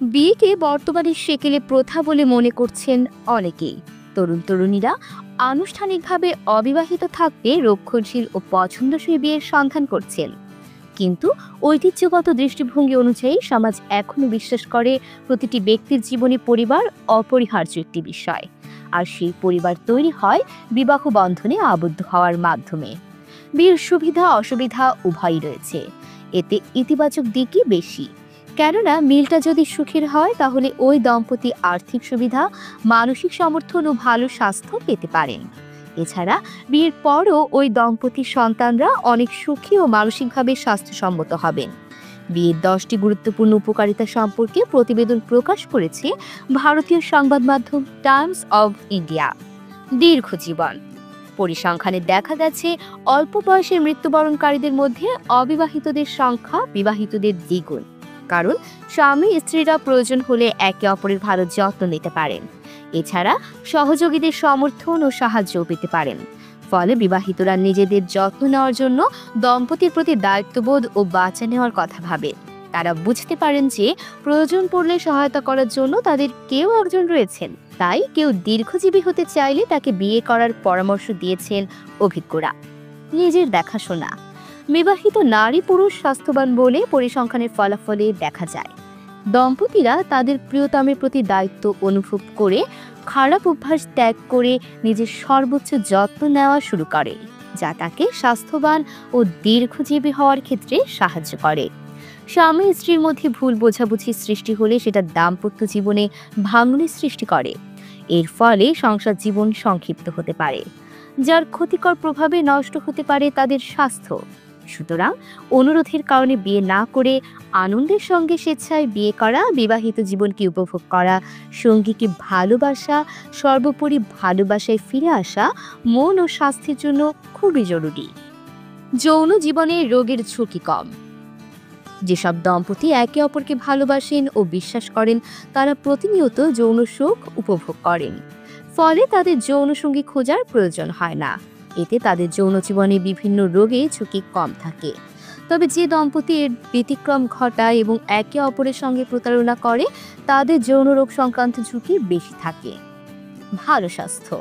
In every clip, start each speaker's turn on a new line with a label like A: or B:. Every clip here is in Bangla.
A: বিয়েকে বর্তমানে সেকেলে প্রথা বলে মনে করছেন অনেকেই। তরুণ তরুণীরা আনুষ্ঠানিকভাবে অবিবাহিত থাকতে রক্ষণশীল ও পছন্দসই বিয়ের সন্ধান করছেন। কিন্তু ঐতিহ্যগত দৃষ্টিভঙ্গি অনুযায়ী সমাজ এখনো বিশ্বাস করে প্রতিটি ব্যক্তির জীবনে পরিবার অপরিহার্য একটি বিষয়, আর সেই পরিবার তৈরি হয় বিবাহ বন্ধনে আবদ্ধ হওয়ার মাধ্যমে। বিয়ের সুবিধা অসুবিধা উভয়ই রয়েছে, এতে ইতিবাচক দিকই বেশি। কেননা মিলটা যদি সুখের হয় তাহলে ওই দম্পতি আর্থিক সুবিধা, মানসিক সমর্থন ও ভালো স্বাস্থ্য পেতে পারেন। এছাড়া বিয়ের পরও ওই দম্পতির সন্তানরা অনেক সুখী ও মানসিকভাবে স্বাস্থ্যসম্মত হবেন। বিয়ের 10টি গুরুত্বপূর্ণ উপকারিতা সম্পর্কে প্রতিবেদন প্রকাশ করেছে ভারতীয় সংবাদ মাধ্যম টাইমস অব ইন্ডিয়া। দীর্ঘ জীবন। পরিসংখ্যানে দেখা গেছে অল্প বয়সে মৃত্যুবরণকারীদের মধ্যে অবিবাহিতদের সংখ্যা বিবাহিতদের দ্বিগুণ। কারণ স্বামী স্ত্রীরা প্রয়োজন হলে একে অপরের ভালো যত্ন নিতে পারেন। এছাড়া সহযোগীদের সমর্থন ও সাহায্যও পেতে পারেন। ফলে বিবাহিতরা নিজেদের যত্ন নেওয়ার জন্য দম্পতির প্রতি দায়িত্ববোধ ও বাঁচা নেওয়ার কথা ভাবেন। তারা বুঝতে পারেন যে প্রয়োজন পড়লে সহায়তা করার জন্য তাদের কেউ একজন রয়েছেন। তাই কেউ দীর্ঘজীবী হতে চাইলে তাকে বিয়ে করার পরামর্শ দিয়েছেন অভিজ্ঞরা। নিজের দেখাশোনা। বিবাহিত নারী পুরুষ স্বাস্থ্যবান বলে পরিসংখ্যানের ফলাফলে দেখা যায়। দম্পতিরা তাদের প্রিয়তমের প্রতি দায়িত্ব অনুভব করে খারাপ অভ্যাস ত্যাগ করে নিজের সর্বোচ্চ যত্ন নেওয়া শুরু করে, যা তাকে স্বাস্থ্যবান ও দীর্ঘজীবী হওয়ার ক্ষেত্রে সাহায্য করে। স্বামী স্ত্রীর মধ্যে ভুল বোঝাবুঝি সৃষ্টি হলে সেটা দাম্পত্য জীবনে ভাঙনের সৃষ্টি করে। এর ফলে সংসার জীবন সংক্ষিপ্ত হতে পারে, যার ক্ষতিকর প্রভাবে নষ্ট হতে পারে তাদের স্বাস্থ্য। সুতরাং অনুরোধের কারণে বিয়ে না করে আনন্দের সঙ্গে স্বেচ্ছায় বিয়ে করা, বিবাহিত জীবনকে উপভোগ করা, সঙ্গীকে ভালোবাসা, সর্বোপরি ভালোবাসায় ফিরে আসা মন ও স্বাস্থ্যের জন্য খুবই জরুরি। যৌন জীবনে রোগের ঝুঁকি কম। যেসব দম্পতি একে অপরকে ভালোবাসেন ও বিশ্বাস করেন তারা প্রতিনিয়ত যৌন সুখ উপভোগ করেন। ফলে তাদের যৌন সঙ্গী খোঁজার প্রয়োজন হয় না। এতে তাদের যৌন জীবনে বিভিন্ন রোগে ঝুঁকি কম থাকে। তবে যে দম্পতি এর ব্যতিক্রম ঘটায় এবং একে অপরের সঙ্গে প্রতারণা করে তাদের যৌন রোগ সংক্রান্ত ঝুঁকি বেশি থাকে। ভালো স্বাস্থ্য।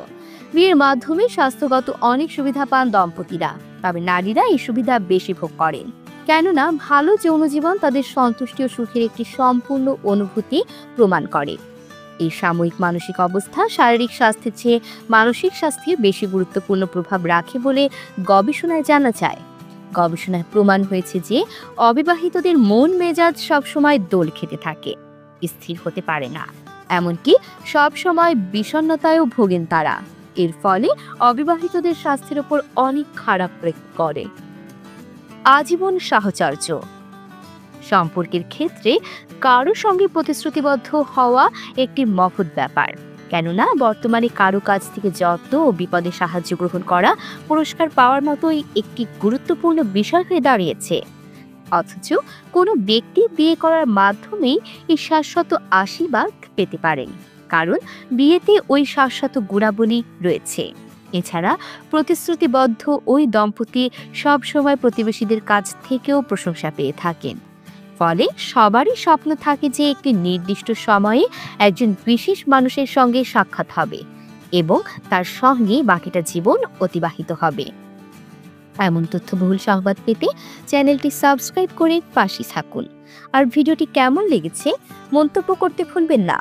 A: বিয়ের মাধ্যমে স্বাস্থ্যগত অনেক সুবিধা পান দম্পতিরা, তবে নারীরা এই সুবিধা বেশি ভোগ করেন। কেননা ভালো যৌন জীবন তাদের সন্তুষ্টি ও সুখের একটি সম্পূর্ণ অনুভূতি প্রমাণ করে। এই সাময়িক মানসিক অবস্থা শারীরিক স্বাস্থ্যের চেয়ে মানসিক স্বাস্থ্যে বেশি গুরুত্বপূর্ণ প্রভাব রাখে বলে গবেষণায় জানা যায়। গবেষণায় প্রমাণ হয়েছে যে অবিবাহিতদের মন মেজাজ সবসময় দোল খেতে থাকে, স্থির হতে পারে না, এমনকি সবসময় বিষণ্ণতায়ও ভোগেন তারা। এর ফলে অবিবাহিতদের স্বাস্থ্যের উপর অনেক খারাপ প্রভাব পড়ে। আজীবন সাহচর্য। সম্পর্কের ক্ষেত্রে কারো সঙ্গে প্রতিশ্রুতিবদ্ধ হওয়া একটি মহৎ ব্যাপার। কেননা বর্তমানে কারো কাছ থেকে যত্ন ও বিপদে সাহায্য গ্রহণ করা পুরস্কার পাওয়ার মতোই একটি গুরুত্বপূর্ণ বিষয় হয়ে দাঁড়িয়েছে। অথচ কোনো ব্যক্তি বিয়ে করার মাধ্যমেই এই শাশ্বত আশীর্বাদ পেতে পারেন, কারণ বিয়েতে ওই শাশ্বত গুণাবলী রয়েছে। এছাড়া প্রতিশ্রুতিবদ্ধ ওই দম্পতি সবসময় প্রতিবেশীদের কাছ থেকেও প্রশংসা পেয়ে থাকেন। ফলে সবারই স্বপ্ন থাকে যে একটি নির্দিষ্ট সময়ে একজন বিশেষ মানুষের সঙ্গে সাক্ষাৎ হবে এবং তার সঙ্গে বাকিটা জীবন অতিবাহিত হবে। এমন তথ্যবহুল সংবাদ পেতে চ্যানেলটি সাবস্ক্রাইব করে পাশে থাকুন। আর ভিডিওটি কেমন লেগেছে মন্তব্য করতে ভুলবেন না।